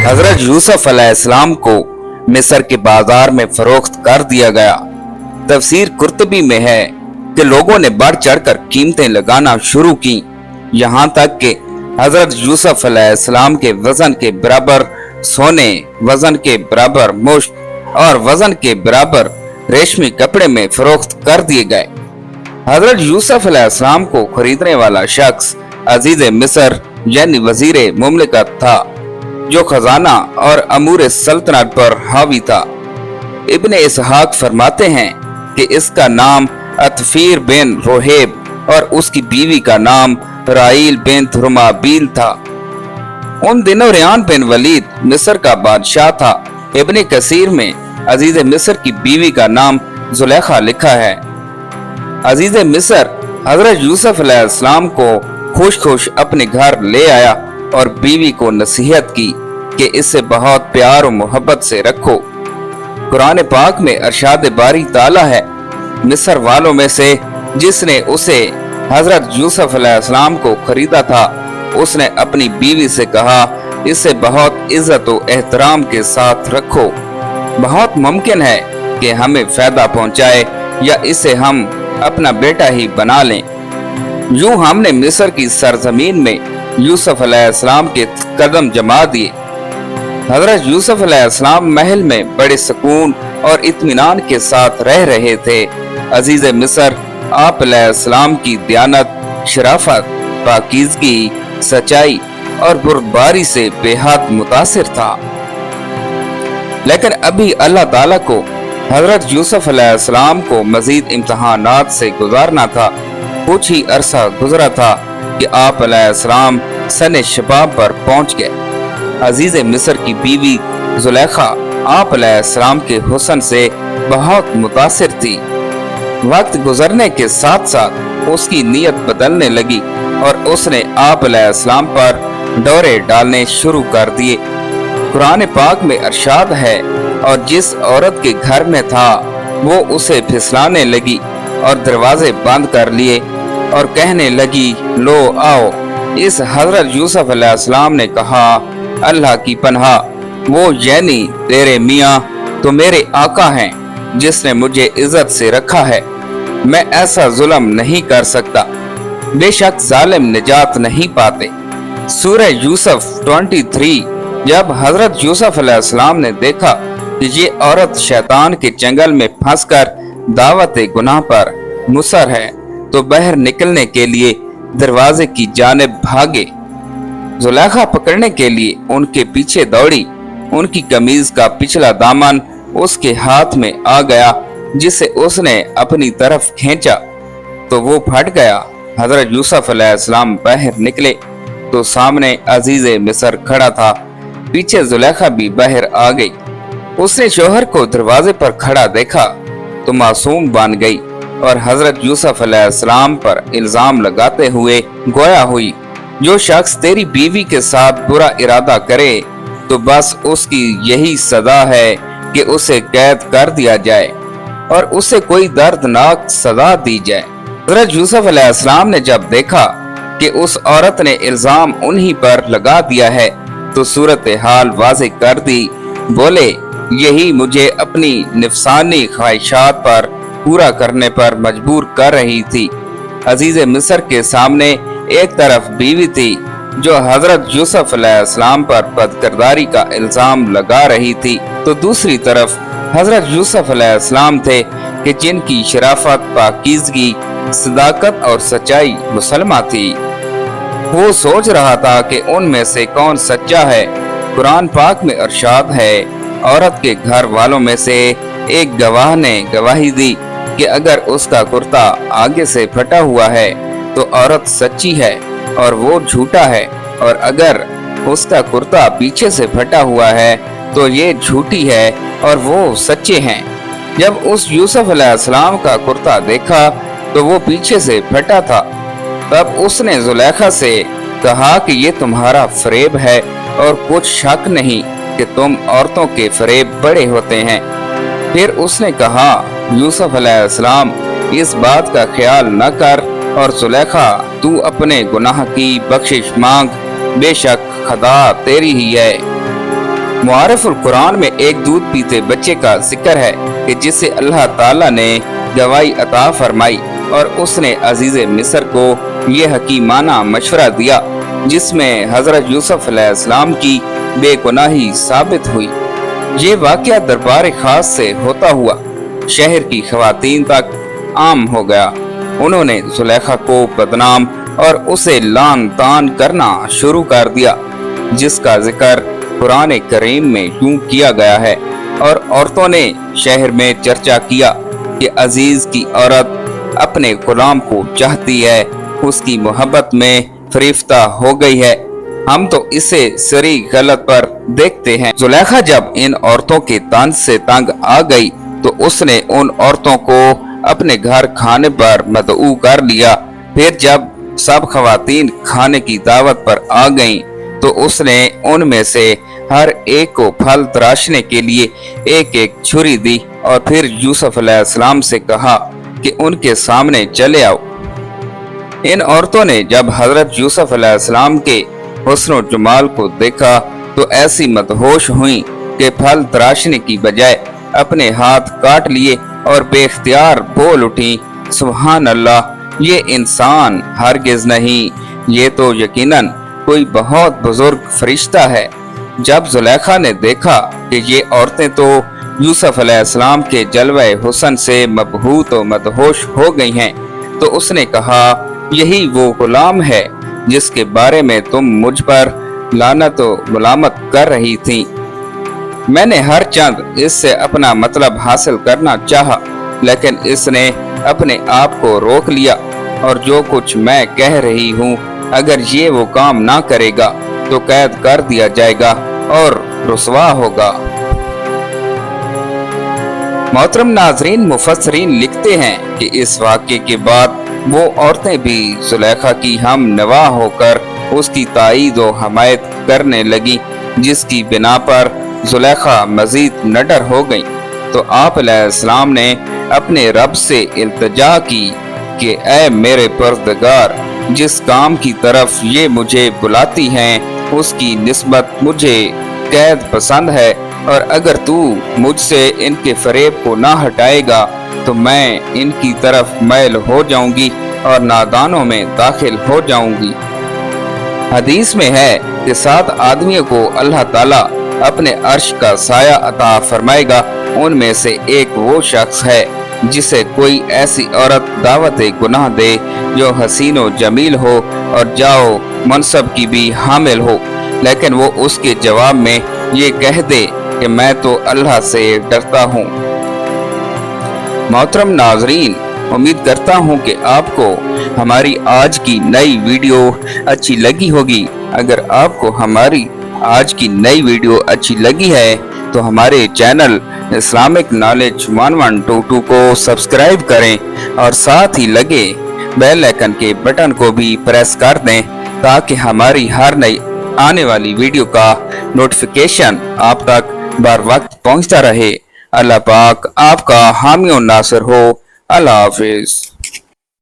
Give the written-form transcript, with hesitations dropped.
हजरत यूसुफ अलैहिस्सलाम को मिस्र के बाजार में फरोख्त कर दिया गया। तफसीर कुर्तुबी में है कि लोगों ने बढ़ चढ़कर कीमतें लगाना शुरू की, यहाँ तक कि हजरत यूसुफ अलैहिस्सलाम के वजन के बराबर सोने, वजन के बराबर मुश्त और वजन के बराबर रेशमी कपड़े में फरोख्त कर दिए गए। हजरत यूसुफ अलैहिस्सलाम को खरीदने वाला शख्स अजीज मिस्र यानी वजीर मुमलिकत था, जो खजाना और अमूर सल्तनत पर हावी था। इब्ने इसहाक फरमाते हैं कि इसका नाम अतफीर बिन रोहेब और उसकी बीवी का नाम राइल बिन रुमाबील था। उन दिनों रियान बिन वलीद मिस्र का बादशाह था। इब्ने कसीर में अजीज मिस्र की बीवी का नाम जुलेखा लिखा है। अजीज मिस्र हजरत यूसुफ अलैहिस्सलाम को खुश खुश अपने घर ले आया और बीवी को नसीहत की कि इससे बहुत प्यार और मोहब्बत से रखो। कुरान पाक में अरशाद बारी ताला है, मिस्र वालों में से जिसने उसे हजरत यूसुफ अलैहिस्सलाम को खरीदा था, उसने अपनी बीवी से कहा, इसे बहुत इज्जत और एहतराम के साथ रखो। बहुत मुमकिन है कि हमें फायदा पहुंचाए या इसे हम अपना बेटा ही बना लें। यूं हमने मिस्र की सरजमीन में यूसुफ अलैहिस्सलाम के कदम जमा दिए। हजरत यूसुफ अलैहिस्सलाम महल में बड़े सुकून और इत्मीनान के साथ रह रहे थे। अजीज मिस्र आप अलैहिस्सलाम की दयानत, शराफत, पाकीज़गी, सच्चाई और बुर्दबारी से बेहद मुतासिर था। लेकिन अभी अल्लाह ताला को हजरत यूसुफ अलैहिस्सलाम को मजीद इम्तहानात से गुजारना था। कुछ ही अरसा गुजरा था कि आप अलैहिस्सलाम सने शबाब पर पहुंच गए। अजीज मिस्र की बीवी जुलेखा आप अलैहिस्सलाम के हुस्न से बहुत मुतासिर थी। वक्त गुजरने के साथ साथ उसकी नीयत बदलने लगी और उसने आप अलैहिस्सलाम पर डोरे डालने शुरू कर दिए। कुरान पाक में अरशाद है, और जिस औरत के घर में था वो उसे फिसलाने लगी और दरवाजे बंद कर लिए और कहने लगी, लो आओ। इस हजरत यूसुफ अलैहिस्सलाम ने कहा, अल्लाह की पनाह, वो यानी तेरे मियाँ तो मेरे आका हैं जिसने मुझे इज्जत से रखा है। मैं ऐसा जुल्म नहीं कर सकता। बेशक जालिम निजात नहीं पाते। सूरह यूसुफ 23। जब हजरत यूसुफ अलैहिस्सलाम ने देखा कि ये औरत शैतान के जंगल में फंसकर दावत गुनाह पर मुसर है, तो बाहर निकलने के लिए दरवाजे की जानिब भागे। जुलेखा पकड़ने के लिए उनके पीछे दौड़ी। उनकी कमीज का पिछला दामन उसके हाथ में आ गया, जिसे उसने अपनी तरफ खींचा तो वो फट गया। हजरत यूसुफ अलैहिस्सलाम बाहर निकले तो सामने अजीज मिस्र खड़ा था। पीछे जुलेखा भी बाहर आ गई। उसने शोहर को दरवाजे पर खड़ा देखा तो मासूम बन गई और हजरत यूसुफ अलैहिस्सलाम पर इल्जाम लगाते हुए गोया हुई, जो शख्स तेरी बीवी के साथ बुरा इरादा करे तो बस उसकी यही सजा है कि उसे कैद कर दिया जाए और उसे कोई दर्दनाक सजा दी जाए। हजरत यूसुफ अलैहिस्सलाम ने जब देखा कि उस औरत ने इल्जाम उन्हीं पर लगा दिया है तो सूरत हाल वाज़ेह कर दी। बोले, यही मुझे अपनी नफसानी ख्वाहिशात पर पूरा करने पर मजबूर कर रही थी। अजीज मिस्र के सामने एक तरफ बीवी थी जो हजरत यूसुफ अलैहिस्सलाम पर बदकिरदारी का इल्जाम लगा रही थी, तो दूसरी तरफ हजरत यूसुफ अलैहिस्सलाम थे कि जिनकी शराफत, पाकीज़गी, सदाकत और सच्चाई मुसलमा थी। वो सोच रहा था कि उनमें से कौन सच्चा है। कुरान पाक में अरशाद है, औरत के घर वालों में से एक गवाह ने गवाही दी कि अगर उसका कुर्ता आगे से फटा हुआ है तो औरत सच्ची है और वो झूठा है, और अगर उसका कुर्ता पीछे से फटा हुआ है तो ये झूठी है और वो सच्चे हैं। जब उस यूसुफ अलैहिस्सलाम का कुर्ता देखा तो वो पीछे से फटा था। तब उसने जुलेखा से कहा कि ये तुम्हारा फरेब है और कुछ शक नहीं कि तुम औरतों के फरेब बड़े होते हैं। फिर उसने कहा, यूसुफ अलैहिस्सलाम, इस बात का ख्याल न कर और जुलेखा, तू अपने गुनाह की बख्शिश मांग, बेशक खुदा तेरी ही है। मुआरिफुल कुरान में एक दूध पीते बच्चे का जिक्र है कि जिसे अल्लाह ताला ने गवाही अता फरमाई और उसने अजीज मिस्र को ये हकीमाना मशवरा दिया जिसमें हजरत यूसुफ अलैहिस्सलाम की बेगुनाही साबित हुई। ये वाकया दरबार खास से होता हुआ शहर की खवातीन तक आम हो गया। उन्होंने जुलेखा को बदनाम और उसे लान तान करना शुरू कर दिया, जिसका जिक्र कुरान करीम में यूं किया गया है। और औरतों ने शहर में चर्चा किया कि अजीज की औरत अपने गुलाम को चाहती है, उसकी मोहब्बत में फरीफ्ता हो गई है। हम तो इसे सरी गलत पर देखते हैं। जुलेखा जब इन औरतों के तंज से तंग आ गई तो उसने उन औरतों को अपने घर खाने पर मदऊ कर लिया। फिर जब सब खवातीन खाने की दावत पर आ गईं, तो उसने उनमें से हर एक को फल तराशने के लिए एक एक छुरी दी और फिर यूसुफ अलैहिस्सलाम से कहा कि उनके सामने चले आओ। इन औरतों ने जब हजरत यूसुफ अलैहिस्सलाम के हुस्न जमाल को देखा तो ऐसी मदहोश हुई कि फल तराशने की बजाय अपने हाथ काट लिए और बेख्तियार बोल उठी, सुभान अल्लाह, ये इंसान हरगिज नहीं, ये तो यकीनन कोई बहुत बुजुर्ग फरिश्ता है। जब जुलेखा ने देखा कि ये औरतें तो यूसुफ अलैहिस्सलाम के जलवे हुस्न से मबहूत और मदहोश हो गई हैं, तो उसने कहा, यही वो गुलाम है जिसके बारे में तुम मुझ पर लानत और मुलामत कर रही थी। मैंने हर चंद इससे अपना मतलब हासिल करना चाहा, लेकिन इसने अपने आप को रोक लिया और जो कुछ मैं कह रही हूँ, अगर ये वो काम ना करेगा तो कैद कर दिया जाएगा और रुसवा होगा। मोहतरम नाजरीन, मुफस्सरीन लिखते हैं कि इस वाक़े के बाद वो औरतें भी जुलेखा की हम नवा होकर उसकी ताईद व हमायत करने लगी, जिसकी बिना पर जुलेखा मजीद निडर हो गई। तो आप अलैहिस्सलाम ने अपने रब से इल्तिजा की कि ऐ मेरे परवरदिगार, जिस काम की तरफ ये मुझे बुलाती हैं उसकी निस्बत मुझे कैद पसंद है, और अगर तू मुझसे इनके फरेब को ना हटाएगा तो मैं इनकी तरफ मैल हो जाऊंगी और नादानों में दाखिल हो जाऊंगी। हदीस में है कि 7 आदमियों को अल्लाह ताला अपने अर्श का साया अता फरमाएगा। उनमें से एक वो शख्स है जिसे कोई ऐसी औरत दावत गुनाह दे जो हसीनो जमील हो और जाओ मनसब की भी हामिल हो, लेकिन वो उसके जवाब में ये कह दे कि मैं तो अल्लाह से डरता हूँ। मोहतरम नाजरीन, उम्मीद करता हूँ कि आपको हमारी आज की नई वीडियो अच्छी लगी होगी। अगर आपको हमारी आज की नई वीडियो अच्छी लगी है तो हमारे चैनल इस्लामिक नॉलेज 1122 को सब्सक्राइब करें और साथ ही लगे बेल आइकन के बटन को भी प्रेस कर दें ताकि हमारी हर नई आने वाली वीडियो का नोटिफिकेशन आप तक बर वक्त पहुंचता रहे। अल्लाह पाक आपका हामी और नासिर हो। अल्लाह हाफिज।